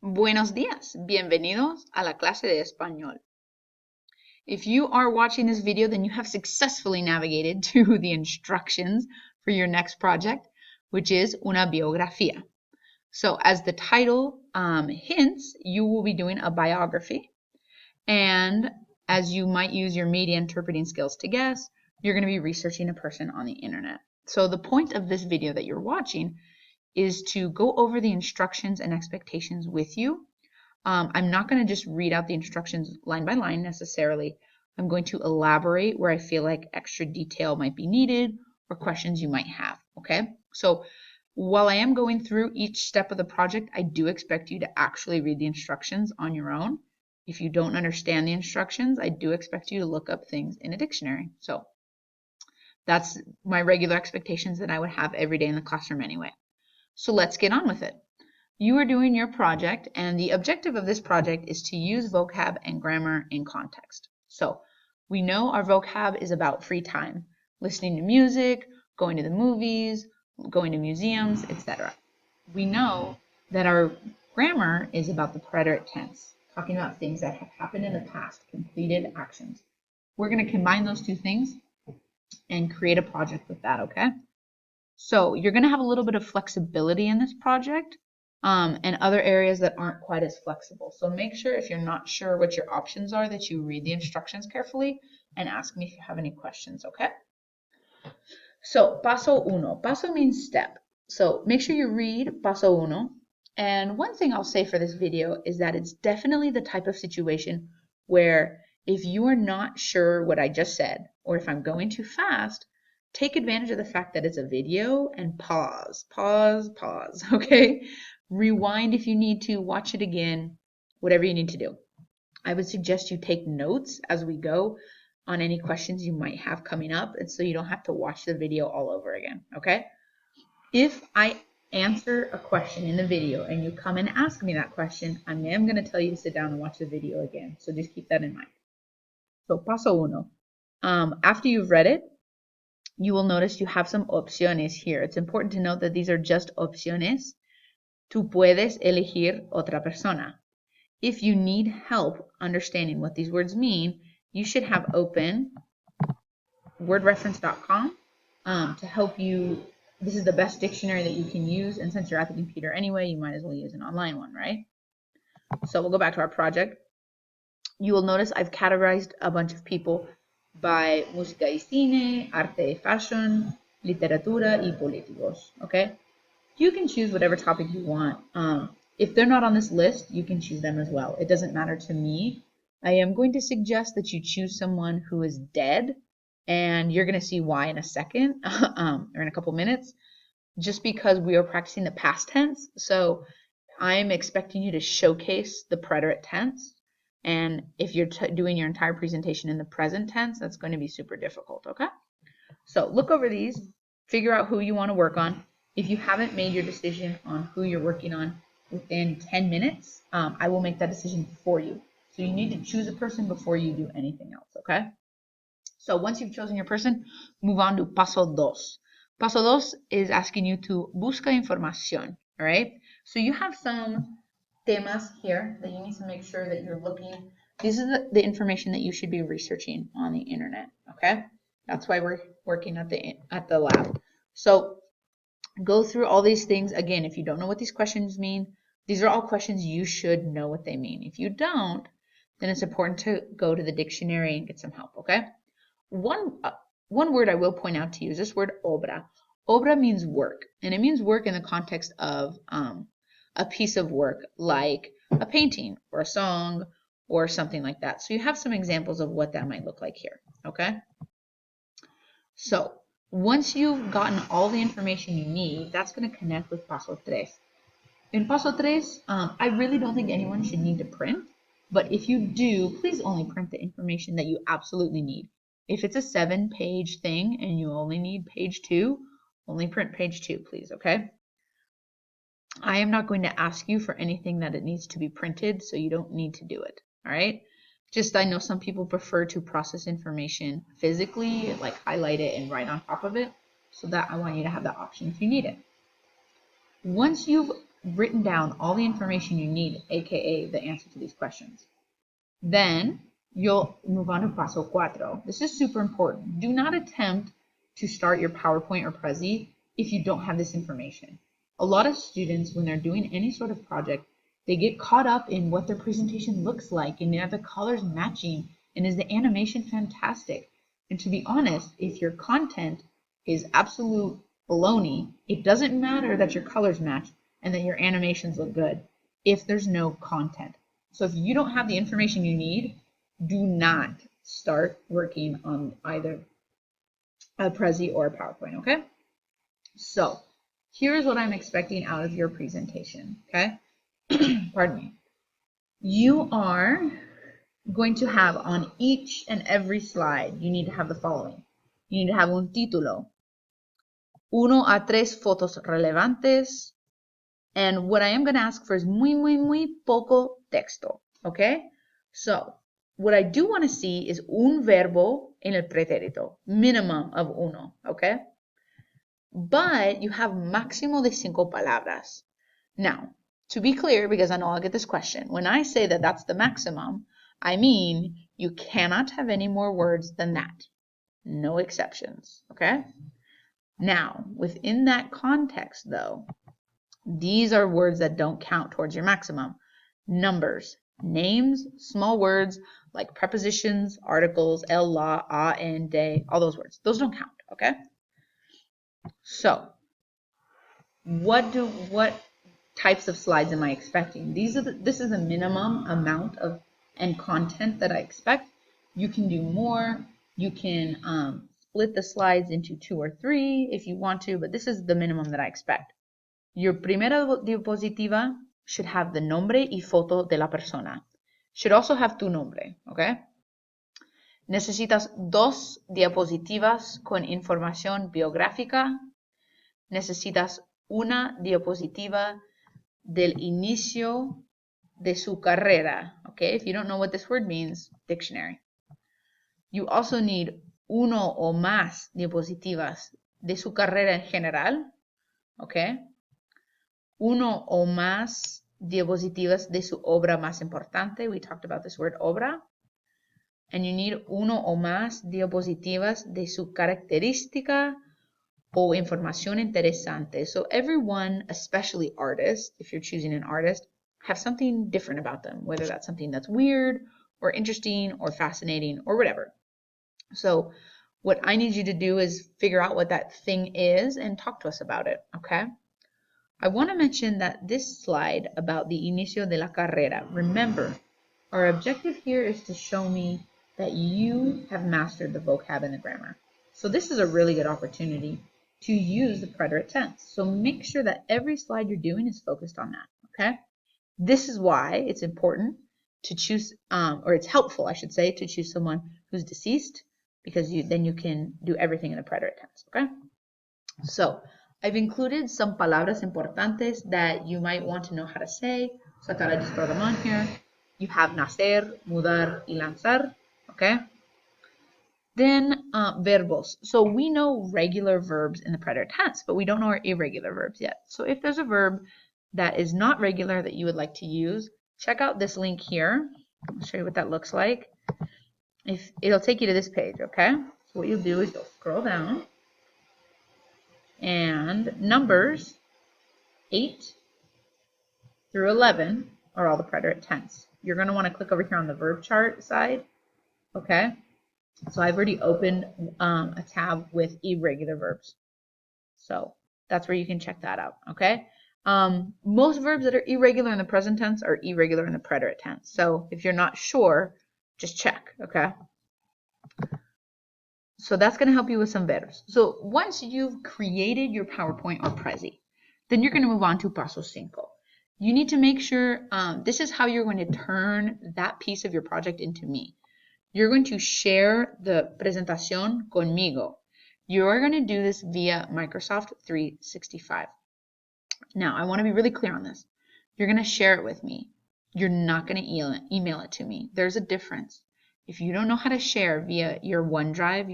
Buenos días, bienvenidos a la clase de español. If you are watching this video, then you have successfully navigated to the instructions for your next project, which is una biografía. So as the title hints, you will be doing a biography. And as you might use your media interpreting skills to guess, you're going to be researching a person on the internet. So the point of this video that you're watching is to go over the instructions and expectations with you. I'm not going to just read out the instructions line by line necessarily. I'm going to elaborate where I feel like extra detail might be needed or questions you might have, okay? So while I am going through each step of the project, I do expect you to actually read the instructions on your own. If you don't understand the instructions, I do expect you to look up things in a dictionary. So that's my regular expectations that I would have every day in the classroom anyway. So let's get on with it. You are doing your project, and the objective of this project is to use vocab and grammar in context. So we know our vocab is about free time, listening to music, going to the movies, going to museums, etc. We know that our grammar is about the preterite tense, talking about things that have happened in the past, completed actions. We're going to combine those two things and create a project with that, okay? So you're going to have a little bit of flexibility in this project and other areas that aren't quite as flexible. So make sure if you're not sure what your options are that you read the instructions carefully and ask me if you have any questions, okay? So paso uno. Paso means step. So make sure you read paso uno. And one thing I'll say for this video is that it's definitely the type of situation where if you are not sure what I just said, or if I'm going too fast, take advantage of the fact that it's a video and pause, okay? Rewind if you need to, watch it again, whatever you need to do. I would suggest you take notes as we go on any questions you might have coming up, and so you don't have to watch the video all over again, okay? If I answer a question in the video and you come and ask me that question, I am going to tell you to sit down and watch the video again, so just keep that in mind. So paso uno. After you've read it, you will notice you have some opciones here. It's important to note that these are just opciones. Tú puedes elegir otra persona. If you need help understanding what these words mean, you should have open wordreference.com to help you. This is the best dictionary that you can use, and since you're at the computer anyway, you might as well use an online one, right? So we'll go back to our project. You will notice I've categorized a bunch of people by música y cine, arte y fashion, literatura y políticos, okay? You can choose whatever topic you want. If they're not on this list, you can choose them as well. It doesn't matter to me. I am going to suggest that you choose someone who is dead, and you're going to see why in a second, or in a couple minutes, just because we are practicing the past tense. So I'm expecting you to showcase the preterite tense. And if you're doing your entire presentation in the present tense, that's going to be super difficult, okay? So look over these, figure out who you want to work on. If you haven't made your decision on who you're working on within 10 minutes, I will make that decision for you. So you need to choose a person before you do anything else, okay? So once you've chosen your person, move on to paso dos. Paso dos is asking you to busca información, all right? So you have some temas here that you need to make sure that you're looking. This is the information that you should be researching on the internet, okay? That's why we're working at the lab. So go through all these things. Again, if you don't know what these questions mean, these are all questions you should know what they mean. If you don't, then it's important to go to the dictionary and get some help, okay? One word I will point out to you is this word obra. Obra means work, and it means work in the context of a piece of work like a painting or a song or something like that. So you have some examples of what that might look like here, okay? So once you've gotten all the information you need, that's going to connect with paso tres. In paso tres, I really don't think anyone should need to print, but if you do, please only print the information that you absolutely need. If it's a 7-page thing and you only need page 2, only print page 2, please, okay? I am not going to ask you for anything that it needs to be printed, so you don't need to do it, all right? Just I know some people prefer to process information physically, like highlight it and write on top of it, so that I want you to have that option if you need it. Once you've written down all the information you need, aka the answer to these questions. Then you'll move on to paso cuatro. This is super important. Do not attempt to start your PowerPoint or Prezi if you don't have this information. A lot of students, when they're doing any sort of project, they get caught up in what their presentation looks like and are the colors matching and is the animation fantastic. And to be honest, if your content is absolute baloney, it doesn't matter that your colors match and that your animations look good if there's no content. So if you don't have the information you need, do not start working on either a Prezi or a PowerPoint, okay? So here's what I'm expecting out of your presentation, okay? Pardon me. You are going to have on each and every slide, you need to have the following. You need to have un título, 1 a 3 fotos relevantes, and what I am going to ask for is muy poco texto, okay? So what I do want to see is un verbo en el pretérito, minimum of uno, okay? But you have máximo de 5 palabras. Now, to be clear, because I know I'll get this question, when I say that that's the maximum, I mean you cannot have any more words than that. No exceptions, okay? Now, within that context, though, these are words that don't count towards your maximum. Numbers, names, small words like prepositions, articles, el, la, a, en, de, all those words. Those don't count, okay? So, what types of slides am I expecting? This is the minimum amount of and content that I expect. You can do more. You can split the slides into 2 or 3 if you want to, but this is the minimum that I expect. Your primera diapositiva should have the nombre y foto de la persona. Should also have tu nombre, okay? Necesitas 2 diapositivas con información biográfica. Necesitas una diapositiva del inicio de su carrera, okay? If you don't know what this word means, dictionary. You also need 1 o más diapositivas de su carrera en general, okay? 1 o más diapositivas de su obra más importante. We talked about this word obra. And you need 1 o más diapositivas de su característica o información interesante. So everyone, especially artists, if you're choosing an artist, have something different about them, whether that's something that's weird or interesting or fascinating or whatever. So what I need you to do is figure out what that thing is and talk to us about it, okay? I want to mention that this slide about the inicio de la carrera, remember, our objective here is to show me that you have mastered the vocab and the grammar. So this is a really good opportunity to use the preterite tense. So make sure that every slide you're doing is focused on that, okay? This is why it's important to choose, or it's helpful, I should say, to choose someone who's deceased, because then you can do everything in the preterite tense, okay? So I've included some palabras importantes that you might want to know how to say. So I thought I'd just throw them on here. You have nacer, mudar, y lanzar, okay? Then verbos. So we know regular verbs in the preterite tense, but we don't know our irregular verbs yet. So if there's a verb that is not regular that you would like to use, check out this link here. I'll show you what that looks like. It'll take you to this page, okay? So what you'll do is you'll scroll down, and numbers 8 through 11 are all the preterite tense. You're going to want to click over here on the verb chart side, okay? So I've already opened a tab with irregular verbs. So that's where you can check that out, okay? Most verbs that are irregular in the present tense are irregular in the preterite tense. So if you're not sure, just check, okay? So that's going to help you with some verbs. So once you've created your PowerPoint or Prezi, then you're going to move on to paso cinco. You need to make sure, this is how you're going to turn that piece of your project into me. You're going to share the presentación conmigo. You are going to do this via Microsoft 365. Now, I want to be really clear on this. You're going to share it with me. You're not going to email it to me. There's a difference. If you don't know how to share via your OneDrive,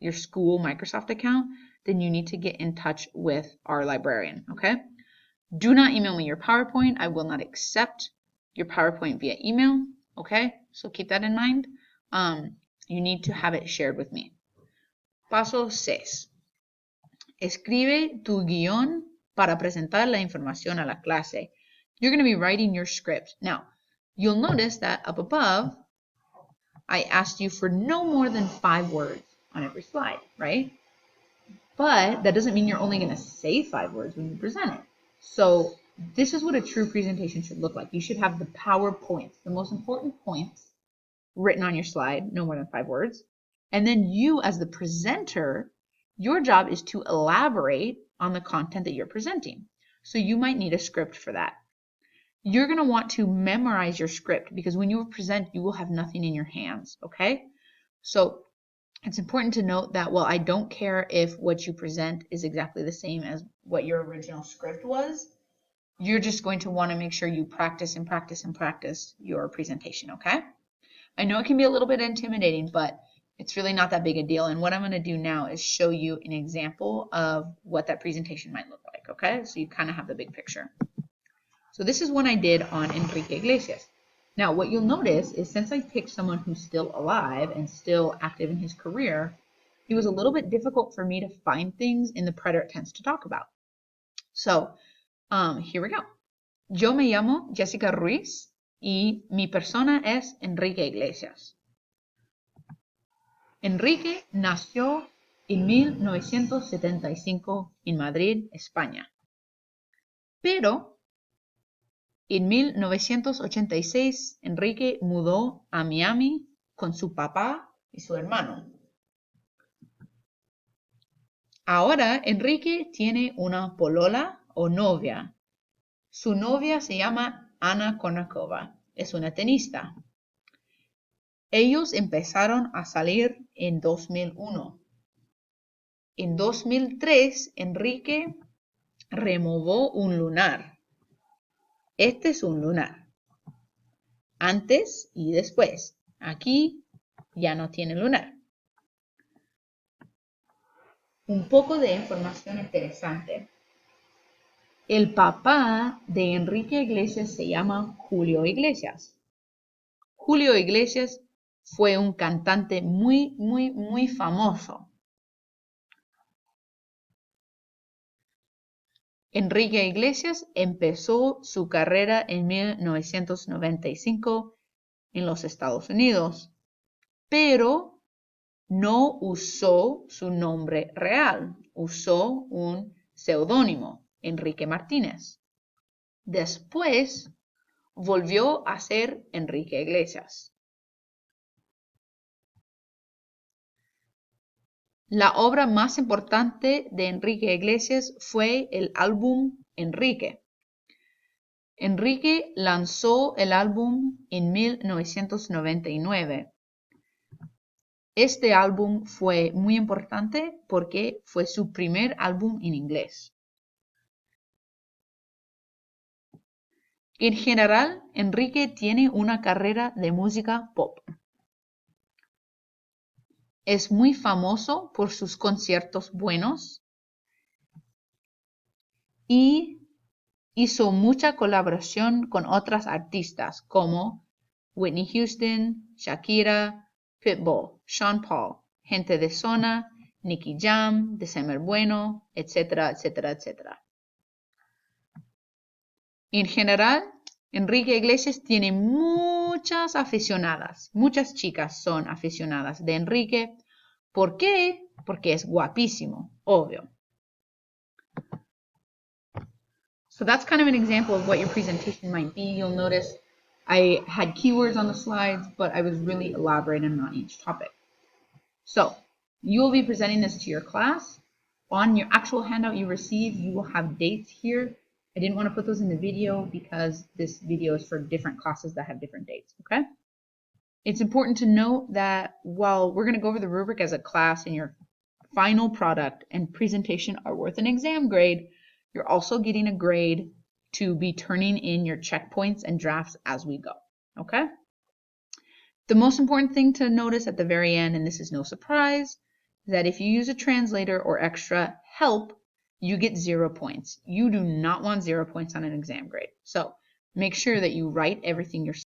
your school Microsoft account, then you need to get in touch with our librarian, okay? Do not email me your PowerPoint. I will not accept your PowerPoint via email. Okay, so keep that in mind. You need to have it shared with me. Paso 6. Escribe tu guión para presentar la información a la clase. You're going to be writing your script. Now, you'll notice that up above, I asked you for no more than 5 words on every slide, right? But that doesn't mean you're only going to say 5 words when you present it. So this is what a true presentation should look like. You should have the power points, the most important points written on your slide, no more than 5 words. And then you, as the presenter, your job is to elaborate on the content that you're presenting. So you might need a script for that. You're going to want to memorize your script because when you present, you will have nothing in your hands, okay? So it's important to note that while I don't care if what you present is exactly the same as what your original script was, you're just going to want to make sure you practice and practice and practice your presentation, okay? I know it can be a little bit intimidating, but it's really not that big a deal. And what I'm going to do now is show you an example of what that presentation might look like, okay? So you kind of have the big picture. So this is one I did on Enrique Iglesias. Now, what you'll notice is since I picked someone who's still alive and still active in his career, it was a little bit difficult for me to find things in the preterite tense to talk about. So here we go. Yo me llamo Jessica Ruiz y mi persona es Enrique Iglesias. Enrique nació en 1975 en Madrid, España. Pero en 1986, Enrique mudó a Miami con su papá y su hermano. Ahora, Enrique tiene una polola o novia. Su novia se llama Ana Kournakova. Es una tenista. Ellos empezaron a salir en 2001. En 2003, Enrique removó un lunar. Este es un lunar. Antes y después. Aquí ya no tiene lunar. Un poco de información interesante. El papá de Enrique Iglesias se llama Julio Iglesias. Julio Iglesias fue un cantante muy famoso. Enrique Iglesias empezó su carrera en 1995 en los Estados Unidos, pero no usó su nombre real, usó un seudónimo, Enrique Martínez. Después volvió a ser Enrique Iglesias. La obra más importante de Enrique Iglesias fue el álbum Enrique. Enrique lanzó el álbum en 1999. Este álbum fue muy importante porque fue su primer álbum en inglés. En general, Enrique tiene una carrera de música pop. Es muy famoso por sus conciertos buenos y hizo mucha colaboración con otras artistas como Whitney Houston, Shakira, Pitbull, Sean Paul, Gente de Zona, Nicky Jam, December Bueno, etcétera, etcétera, etcétera. En general, Enrique Iglesias tiene muchas aficionadas. Muchas chicas son aficionadas de Enrique. ¿Por qué? Porque es guapísimo, obvio. So that's kind of an example of what your presentation might be. You'll notice I had keywords on the slides, but I was really elaborating on each topic. So you will be presenting this to your class. On your actual handout you receive, you will have dates here. I didn't want to put those in the video because this video is for different classes that have different dates, okay? It's important to note that while we're going to go over the rubric as a class and your final product and presentation are worth an exam grade, you're also getting a grade to be turning in your checkpoints and drafts as we go, okay? The most important thing to notice at the very end, and this is no surprise, is that if you use a translator or extra help, you get 0 points. You do not want 0 points on an exam grade. So make sure that you write everything yourself.